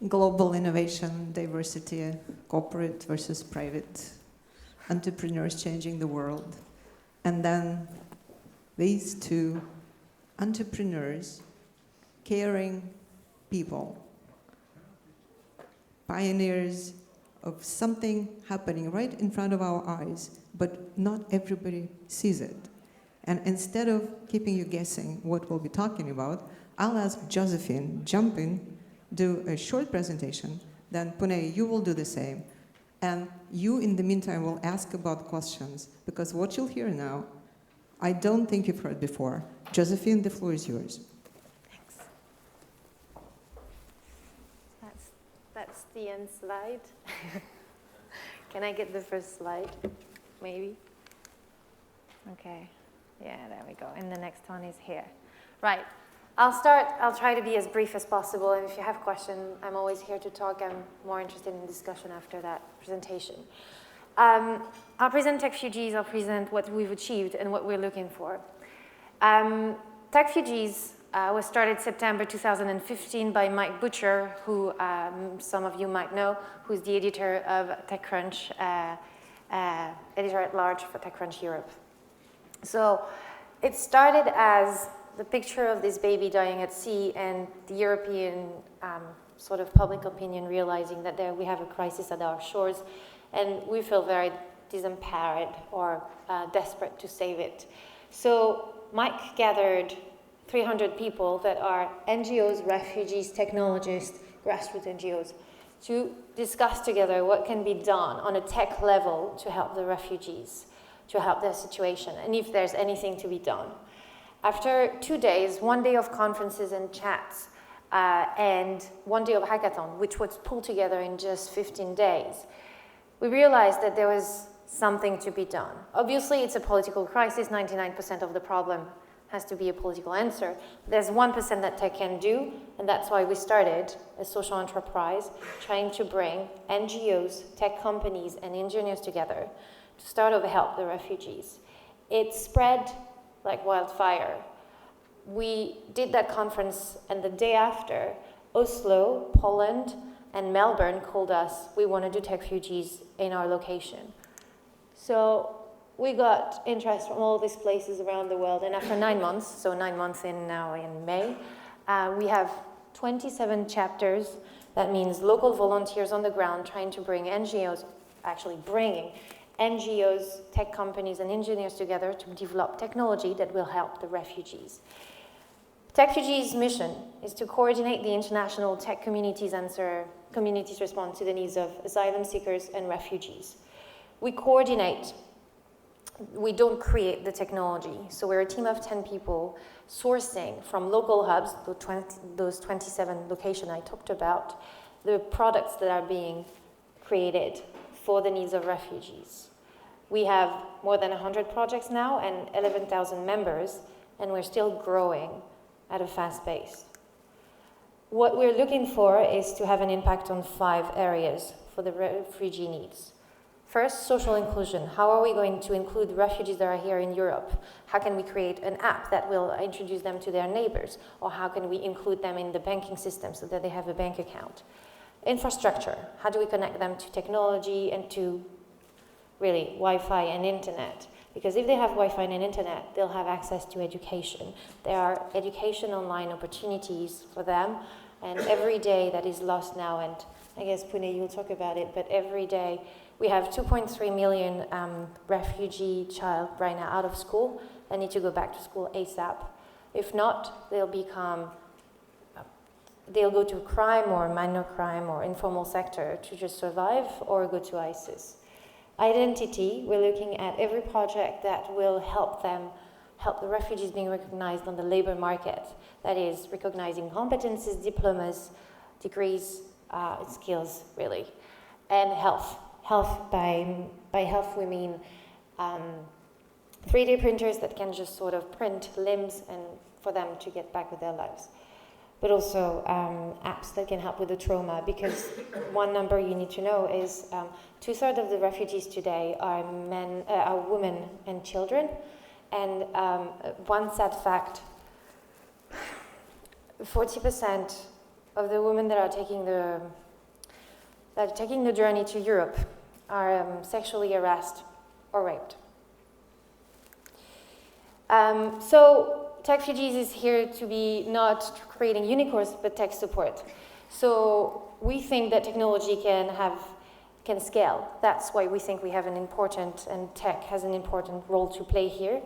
global innovation, diversity, corporate versus private, entrepreneurs changing the world. And then these two entrepreneurs, caring people, pioneers of something happening right in front of our eyes, but not everybody sees it. And instead of keeping you guessing what we'll be talking about, I'll ask Josephine, jump in, do a short presentation, then Puneh, you will do the same. And you, in the meantime, will ask about questions, because what you'll hear now, I don't think you've heard before. Josephine, the floor is yours. Thanks. That's the end slide. Can I get the first slide, maybe? Okay. Yeah, there we go. And the next one is here. Right. I'll try to be as brief as possible, and if you have questions, I'm always here to talk. I'm more interested in discussion after that presentation. I'll present Techfugees, I'll present what we've achieved and what we're looking for. Techfugees was started September 2015 by Mike Butcher, who some of you might know, who's the editor of TechCrunch, editor at large for TechCrunch Europe. So it started as the picture of this baby dying at sea, and the European sort of public opinion realizing that we have a crisis at our shores, and we feel very disempowered or desperate to save it. So Mike gathered 300 people that are NGOs, refugees, technologists, grassroots NGOs, to discuss together what can be done on a tech level to help the refugees, to help their situation, and if there's anything to be done. After 2 days, 1 day of conferences and chats, and 1 day of hackathon, which was pulled together in just 15 days, we realized that there was something to be done. Obviously, it's a political crisis. 99% of the problem has to be a political answer. There's 1% that tech can do, and that's why we started a social enterprise trying to bring NGOs, tech companies, and engineers together to start to help the refugees. It spread like wildfire. We did that conference, and the day after, Oslo, Poland, and Melbourne called us. We want to do Techfugees in our location. So we got interest from all these places around the world, and after 9 months, so 9 months in now in May, we have 27 chapters. That means local volunteers on the ground trying to bring NGOs, actually bringing NGOs, tech companies, and engineers together to develop technology that will help the refugees. Techfugees' mission is to coordinate the international tech community's response to the needs of asylum seekers and refugees. We coordinate, we don't create the technology. So we're a team of 10 people sourcing from local hubs, those 27 locations I talked about, the products that are being created for the needs of refugees. We have more than 100 projects now and 11,000 members, and we're still growing at a fast pace. What we're looking for is to have an impact on 5 areas for the refugee needs. First, social inclusion. How are we going to include refugees that are here in Europe? How can we create an app that will introduce them to their neighbors? Or how can we include them in the banking system so that they have a bank account? Infrastructure. How do we connect them to technology and to really Wi-Fi and internet? Because if they have Wi-Fi and internet, they'll have access to education. There are education online opportunities for them, and every day that is lost now, and I guess Puneh, you'll talk about it, but every day we have 2.3 million refugee child right now out of school that need to go back to school ASAP. If not, they'll go to crime or minor crime or informal sector to just survive or go to ISIS. Identity, we're looking at every project that will help the refugees being recognized on the labor market. That is, recognizing competences, diplomas, degrees, skills, really. And health. Health, by health we mean 3D printers that can just sort of print limbs and for them to get back with their lives. But also apps that can help with the trauma, because one number you need to know is 2/3 of the refugees today are women and children, and one sad fact, 40% of the women that are taking the journey to Europe are sexually harassed or raped. So Techfugees is here to be not creating unicorns, but tech support. So we think that technology can scale. That's why we think we have an important, and tech has an important role to play here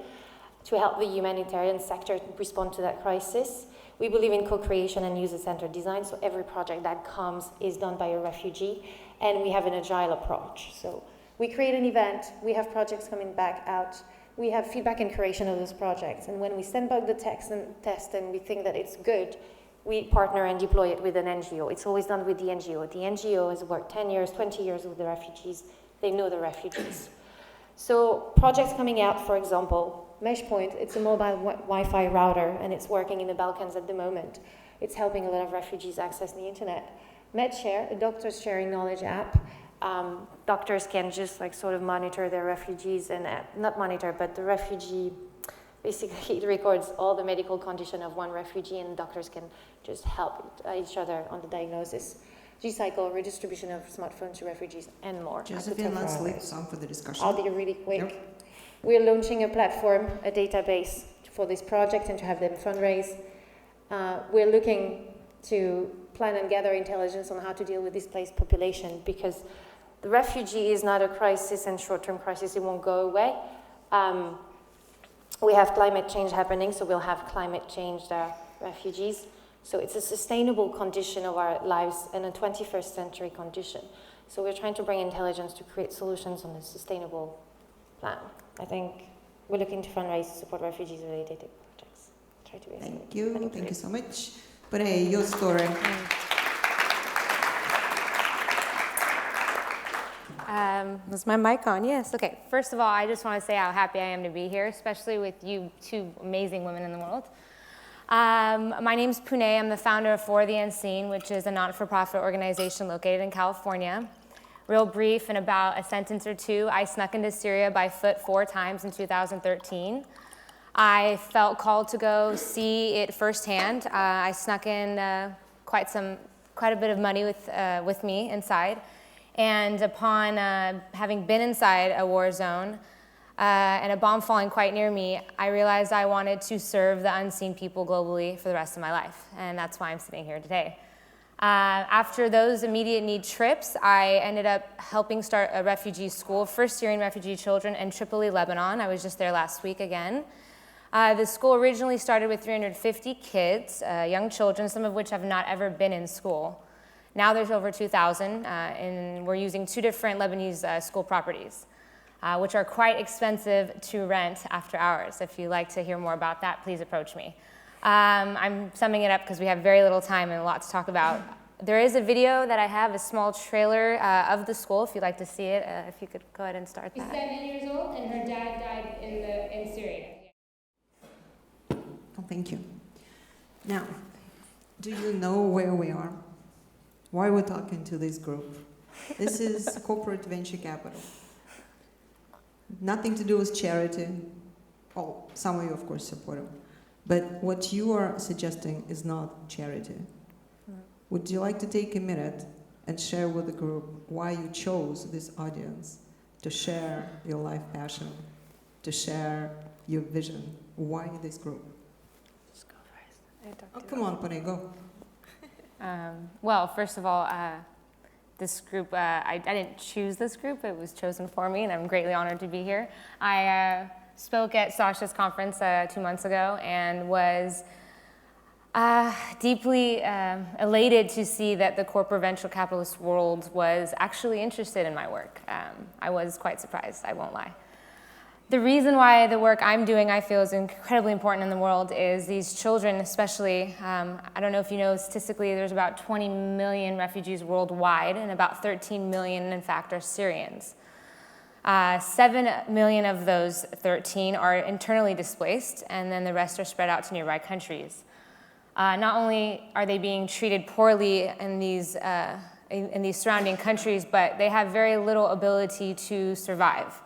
to help the humanitarian sector respond to that crisis. We believe in co-creation and user-centered design, so every project that comes is done by a refugee, and we have an agile approach. So we create an event, we have projects coming back out, we have feedback and curation of those projects, and when we send back the test and we think that it's good, we partner and deploy it with an NGO. It's always done with the NGO. The NGO has worked 10 years, 20 years with the refugees. They know the refugees. So projects coming out, for example, MeshPoint, it's a mobile Wi-Fi router, and it's working in the Balkans at the moment. It's helping a lot of refugees access the internet. MedShare, a doctors sharing knowledge app. Doctors can just sort of monitor their refugees and not monitor, but the refugee, basically it records all the medical condition of one refugee, and doctors can just help each other on the diagnosis. G-Cycle, redistribution of smartphones to refugees, and more. Josephine, let's leave some for the discussion. I'll be really quick. Yep. We're launching a platform, a database for this project and to have them fundraise. We're looking to plan and gather intelligence on how to deal with displaced population, because the refugee is not a crisis and short-term crisis, it won't go away. We have climate change happening, so we'll have climate change refugees. So it's a sustainable condition of our lives and a 21st century condition. So we're trying to bring intelligence to create solutions on a sustainable plan. I think we're looking to fundraise to support refugees-related projects. Try to Thank you so much. Puneh, your story. Was my mic on? Yes. Okay. First of all, I just want to say how happy I am to be here, especially with you two amazing women in the world. My name's Puneh. I'm the founder of For the Unseen, which is a not-for-profit organization located in California. Real brief, in about a sentence or two, I snuck into Syria by foot 4 times in 2013. I felt called to go see it firsthand. I snuck in quite a bit of money with me inside. And upon having been inside a war zone and a bomb falling quite near me, I realized I wanted to serve the unseen people globally for the rest of my life. And that's why I'm sitting here today. After those immediate need trips, I ended up helping start a refugee school for Syrian refugee children in Tripoli, Lebanon. I was just there last week again. The school originally started with 350 kids, young children, some of which have not ever been in school. Now there's over 2,000, and we're using 2 different Lebanese school properties, which are quite expensive to rent after hours. If you'd like to hear more about that, please approach me. I'm summing it up because we have very little time and a lot to talk about. There is a video that I have, a small trailer of the school, if you'd like to see it. If you could go ahead and start that. She's 7 years old, and her dad died in Syria. Oh, thank you. Now, do you know where we are? Why we're talking to this group? This is corporate venture capital. Nothing to do with charity. Oh, some of you, of course, support them. But what you are suggesting is not charity. Would you like to take a minute and share with the group why you chose this audience to share your life passion, to share your vision? Why this group? Just go first. Oh, come on, Puneh, go. Well, first of all, this group, I didn't choose this group, it was chosen for me, and I'm greatly honored to be here. I spoke at Sasha's conference 2 months ago and was deeply elated to see that the corporate venture capitalist world was actually interested in my work. I was quite surprised, I won't lie. The reason why the work I'm doing I feel is incredibly important in the world is these children, especially, I don't know if you know, statistically there's about 20 million refugees worldwide, and about 13 million, in fact, are Syrians. 7 million of those 13 are internally displaced, and then the rest are spread out to nearby countries. Not only are they being treated poorly in these surrounding countries, but they have very little ability to survive.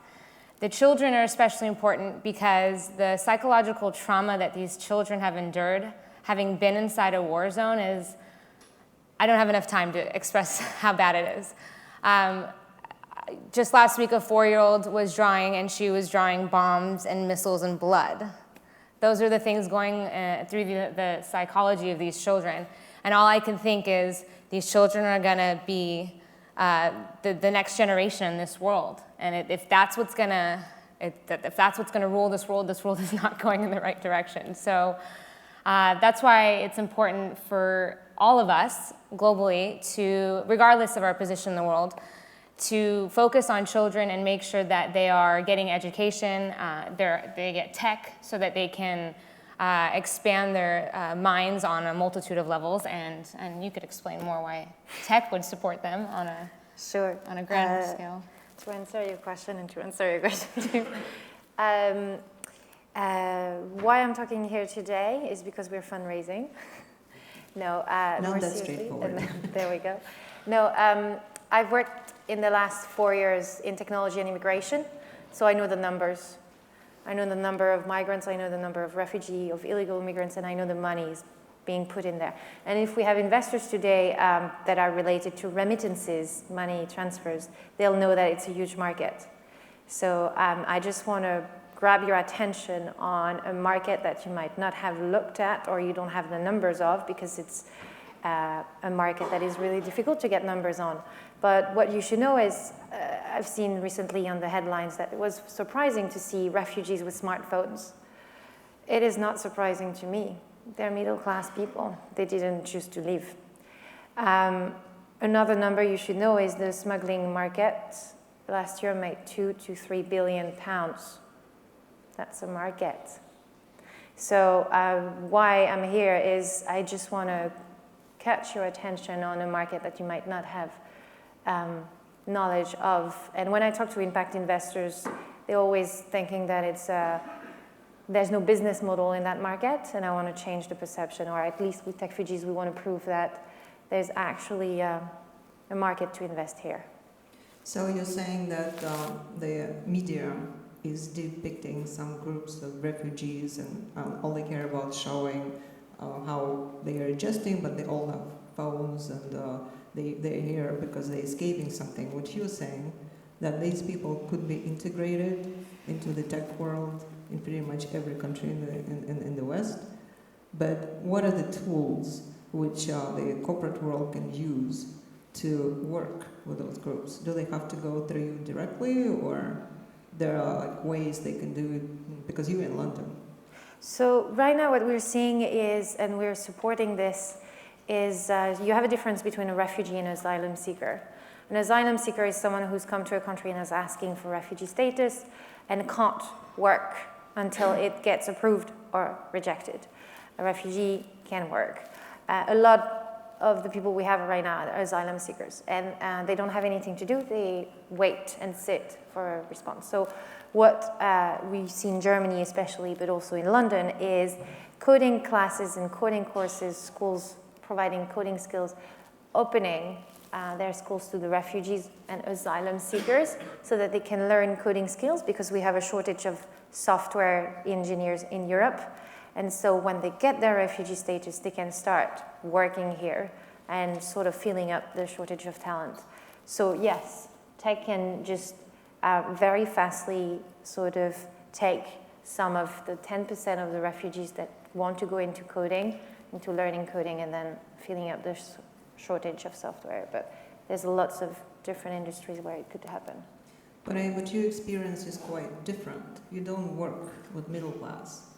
The children are especially important because the psychological trauma that these children have endured, having been inside a war zone, is I don't have enough time to express how bad it is. Just last week, a 4-year-old was drawing, and she was drawing bombs and missiles and blood. Those are the things going through the psychology of these children. And all I can think is these children are going to be the next generation in this world. And if that's what's going to rule this world is not going in the right direction. So that's why it's important for all of us globally to, regardless of our position in the world, to focus on children and make sure that they are getting education, they get tech so that they can expand their minds on a multitude of levels, and you could explain more why tech would support them on a on a grander scale. To answer your question and to answer your question too. Why I'm talking here today is because we're fundraising. No, more that's seriously. straightforward. There we go. No, I've worked in the last 4 years in technology and immigration, so I know the numbers. I know the number of migrants, I know the number of refugee, of illegal immigrants, and I know the monies being put in there. And if we have investors today that are related to remittances, money transfers, they'll know that it's a huge market. So I just want to grab your attention on a market that you might not have looked at or you don't have the numbers of, because it's a market that is really difficult to get numbers on. But what you should know is, I've seen recently on the headlines that it was surprising to see refugees with smartphones. It is not surprising to me. They're middle-class people. They didn't choose to leave. Another number you should know is the smuggling market. Last year made 2 to 3 billion pounds. That's a market. So why I'm here is I just want to catch your attention on a market that you might not have knowledge of. And when I talk to impact investors, they're always thinking that there's no business model in that market, and I want to change the perception, or at least with Techfugees, we want to prove that there's actually a market to invest here. So you're saying that the media is depicting some groups of refugees and all they care about showing how they are adjusting, but they all have phones and they're here because they're escaping something. What you're saying, that these people could be integrated into the tech world in pretty much every country in the West, but what are the tools which the corporate world can use to work with those groups? Do they have to go through you directly, or there are like ways they can do it because you're in London? So right now what we're seeing is, and we're supporting this, is you have a difference between a refugee and an asylum seeker. An asylum seeker is someone who's come to a country and is asking for refugee status and can't work until it gets approved or rejected. A refugee can work. A lot of the people we have right now are asylum seekers, and they don't have anything to do. They wait and sit for a response. So what we see in Germany especially, but also in London, is coding classes and coding courses, schools providing coding skills, opening their schools to the refugees and asylum seekers so that they can learn coding skills, because we have a shortage of software engineers in Europe. And so when they get their refugee status, they can start working here and sort of filling up the shortage of talent. So yes, tech can just very fastly sort of take some of the 10% of the refugees that want to go into coding, into learning coding, and then filling up the shortage of software. But there's lots of different industries where it could happen. But what you experience is quite different. You don't work with middle class.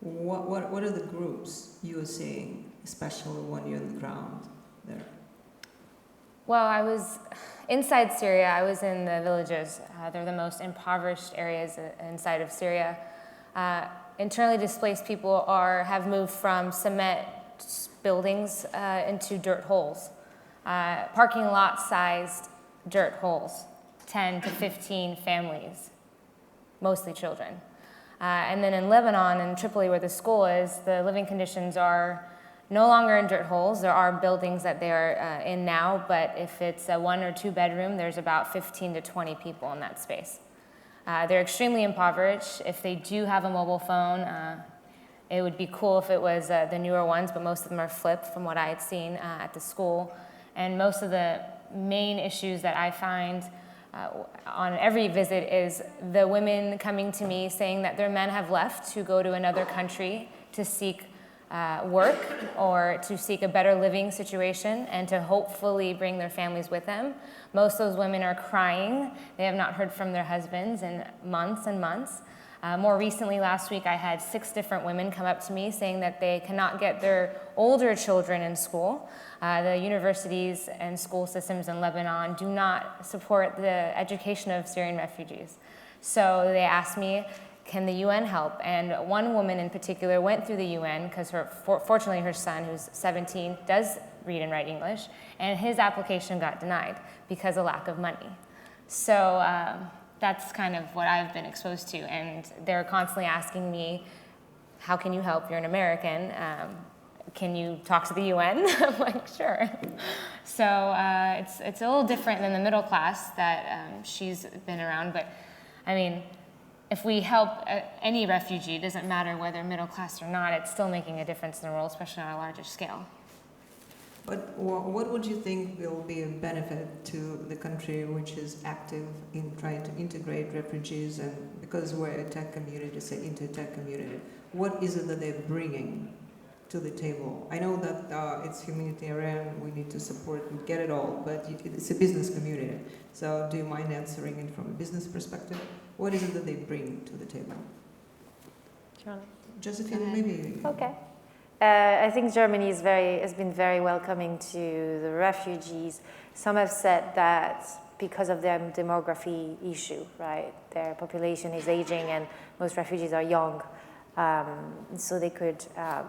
What are the groups you are seeing, especially when you're on the ground there? Well, I was inside Syria. I was in the villages. They're the most impoverished areas inside of Syria. Internally displaced people have moved from cement buildings into dirt holes, parking lot-sized dirt holes, 10 to 15 families, mostly children. And then in Lebanon, in Tripoli, where the school is, the living conditions are no longer in dirt holes. There are buildings that they are in now, but if it's a 1 or 2 bedroom, there's about 15 to 20 people in that space. They're extremely impoverished. If they do have a mobile phone, it would be cool if it was the newer ones, but most of them are flipped from what I had seen at the school. And most of the main issues that I find on every visit is the women coming to me saying that their men have left to go to another country to seek work or to seek a better living situation and to hopefully bring their families with them. Most of those women are crying. They have not heard from their husbands in months and months. More recently, last week, I had 6 different women come up to me saying that they cannot get their older children in school. The universities and school systems in Lebanon do not support the education of Syrian refugees. So they asked me, can the UN help? And one woman in particular went through the UN because fortunately her son, who's 17, does read and write English, and his application got denied because of lack of money. So that's kind of what I've been exposed to, and they're constantly asking me, how can you help? You're an American. Can you talk to the UN? I'm like, sure. So it's a little different than the middle class that she's been around, but I mean, if we help any refugee, it doesn't matter whether middle class or not, it's still making a difference in the world, especially on a larger scale. But what would you think will be a benefit to the country which is active in trying to integrate refugees, and because we're a tech community, say inter-tech community, what is it that they're bringing to the table? I know that it's humanitarian, we need to support, we get it all, but it's a business community. So do you mind answering it from a business perspective? What is it that they bring to the table? Josephine, maybe. Okay. I think Germany has been very welcoming to the refugees. Some have said that because of their demography issue, right? Their population is aging and most refugees are young. So they could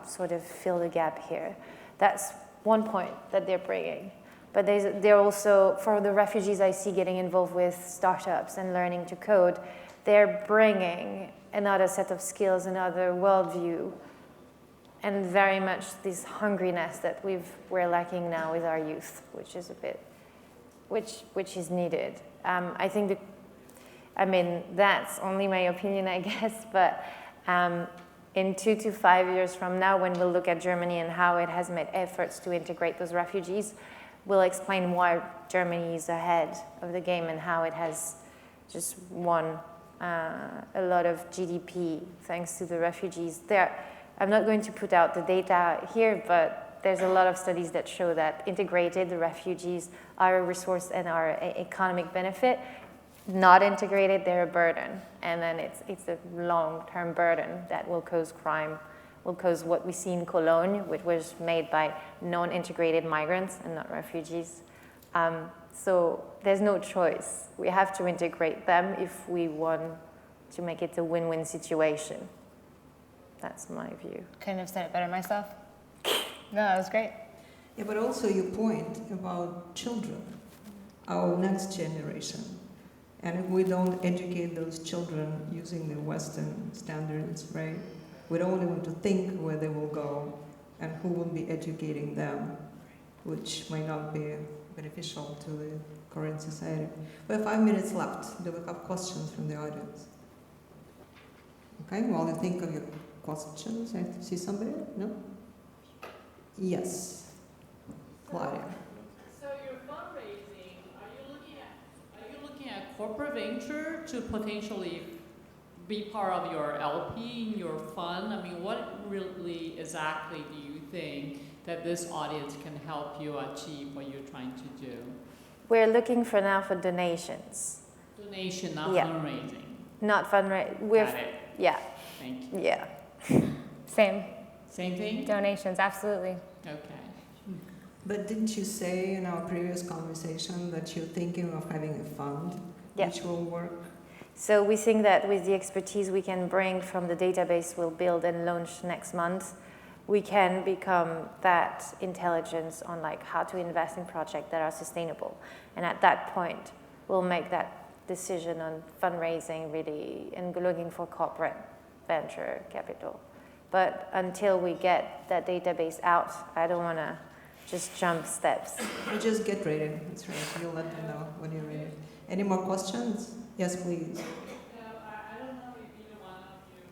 sort of fill the gap here. That's one point that they're bringing. But they're also, for the refugees I see getting involved with startups and learning to code, they're bringing another set of skills, another worldview, and very much this hungriness that we're lacking now with our youth, which is which is needed. I think that's only my opinion, I guess, but in 2 to 5 years from now, when we'll look at Germany and how it has made efforts to integrate those refugees, we'll explain why Germany is ahead of the game and how it has just won a lot of GDP thanks to the refugees. I'm not going to put out the data here, but there's a lot of studies that show that integrated, the refugees are a resource and are an economic benefit. Not integrated, they're a burden. And then it's a long-term burden that will cause crime, will cause what we see in Cologne, which was made by non-integrated migrants and not refugees. So there's no choice. We have to integrate them if we want to make it a win-win situation. That's my view. Couldn't have said it better myself. No, that was great. Yeah, but also your point about children, our next generation. And if we don't educate those children using the Western standards, right, we don't want to think where they will go and who will be educating them, which might not be beneficial to the current society. We have 5 minutes left. Do we have questions from the audience? Okay, while you think of your questions, I see somebody? No? Yes. Claudia. So your fundraising, are you looking at corporate venture to potentially be part of your LP in your fund? I mean, what really exactly do you think that this audience can help you achieve what you're trying to do? We're looking for now for donations. Donation, not Yeah. fundraising. Not fundraising. Got it. Yeah. Thank you. Yeah. Same. Same thing? Donations, absolutely. Okay. But didn't you say in our previous conversation that you're thinking of having a fund Yeah. which will work? So we think that with the expertise we can bring from the database we'll build and launch next month, we can become that intelligence on like how to invest in projects that are sustainable. And at that point, we'll make that decision on fundraising really and looking for corporate venture capital. But until we get that database out, I don't want to just jump steps. Or just get ready. That's right. You'll let them know when you're ready. Any more questions? Yes, please. I don't know if either one of you,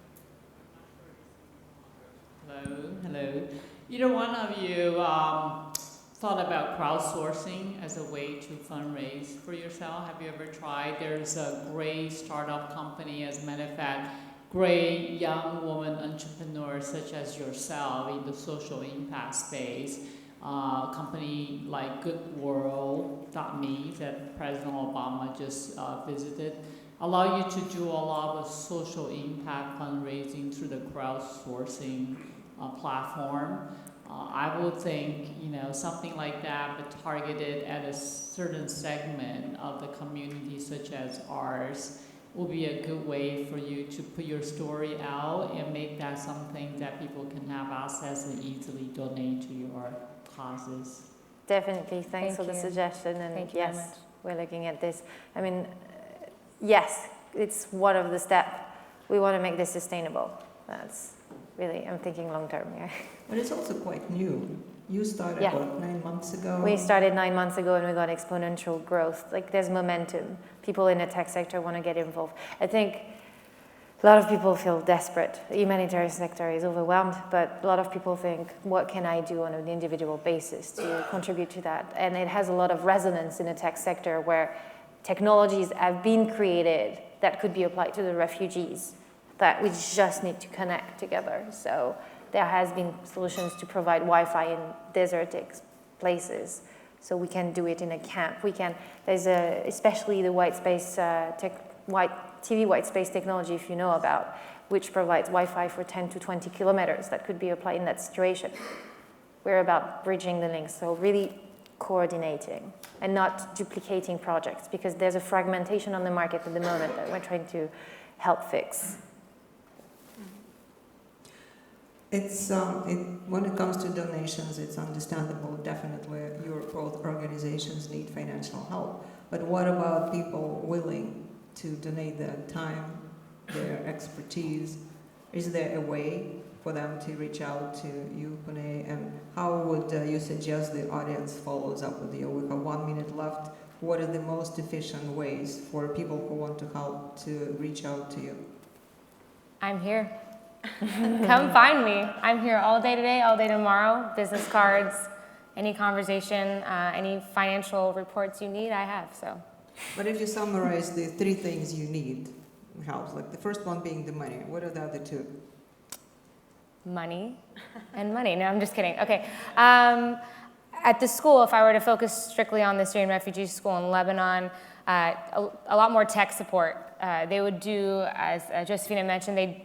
I'm not sure if Hello. Either one of you thought about crowdsourcing as a way to fundraise for yourself? Have you ever tried? There's a great startup company, as a matter of fact, great young woman entrepreneurs such as yourself in the social impact space. Company like goodworld.me that President Obama just visited, allow you to do a lot of social impact fundraising through the crowdsourcing platform. I would think, something like that, but targeted at a certain segment of the community, such as ours, will be a good way for you to put your story out and make that something that people can have access and easily donate to your causes. Definitely. Thanks Thank for the you. suggestion. And Thank you very yes, much. we're looking at this. I mean, yes, it's one of the steps. We want to make this sustainable. That's really, I'm thinking long term here. But it's also quite new. You started, Yeah. what, 9 months ago? We started 9 months ago and we got exponential growth. Like there's momentum. People in the tech sector want to get involved. I think a lot of people feel desperate. The humanitarian sector is overwhelmed, but a lot of people think, what can I do on an individual basis to contribute to that? And it has a lot of resonance in the tech sector where technologies have been created that could be applied to the refugees that we just need to connect together. So there has been solutions to provide Wi-Fi in desertic places. So we can do it in a camp. There's especially the white space TV white space technology, if you know about, which provides Wi-Fi for 10 to 20 kilometers that could be applied in that situation. We're about bridging the links, so really coordinating and not duplicating projects, because there's a fragmentation on the market at the moment that we're trying to help fix. When it comes to donations, it's understandable. Definitely, both organizations need financial help. But what about people willing to donate their time, their expertise? Is there a way for them to reach out to you, Puneh? And how would you suggest the audience follows up with you? We have 1 minute left. What are the most efficient ways for people who want to help to reach out to you? I'm here. Come find me. I'm here all day today, all day tomorrow. Business cards, any conversation, any financial reports you need, I have. So. But if you summarize the 3 things you need help, like the first one being the money, what are the other 2? Money and money. No, I'm just kidding. Okay. At the school, if I were to focus strictly on the Syrian refugee school in Lebanon, a lot more tech support. They would do, as Josephine mentioned, they'd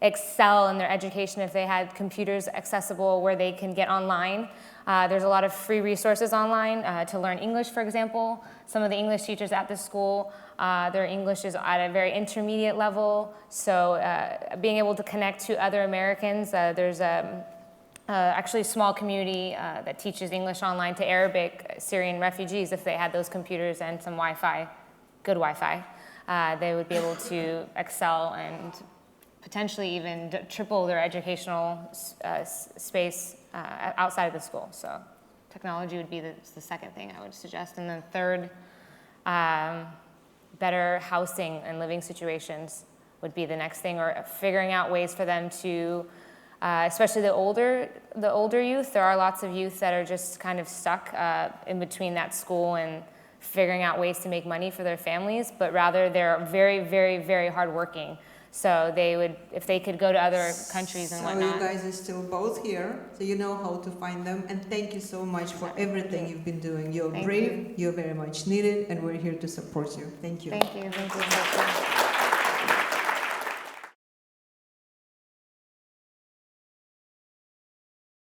excel in their education if they had computers accessible where they can get online. There's a lot of free resources online to learn English, for example. Some of the English teachers at the school, their English is at a very intermediate level. So being able to connect to other Americans, there's actually a small community that teaches English online to Arabic Syrian refugees. If they had those computers and some Wi-Fi, good Wi-Fi, they would be able to excel and potentially even triple their educational space outside of the school. So technology would be the second thing I would suggest. And then third, better housing and living situations would be the next thing, or figuring out ways for them to, especially the older youth. There are lots of youth that are just kind of stuck in between that school and figuring out ways to make money for their families, but rather they're very, very, very hardworking. So they would, if they could go to other countries and whatnot. So you guys are still both here, so you know how to find them. And thank you so much for everything you've been doing. You're brave, you're very much needed, and we're here to support you. Thank you. Thank you. Thank you.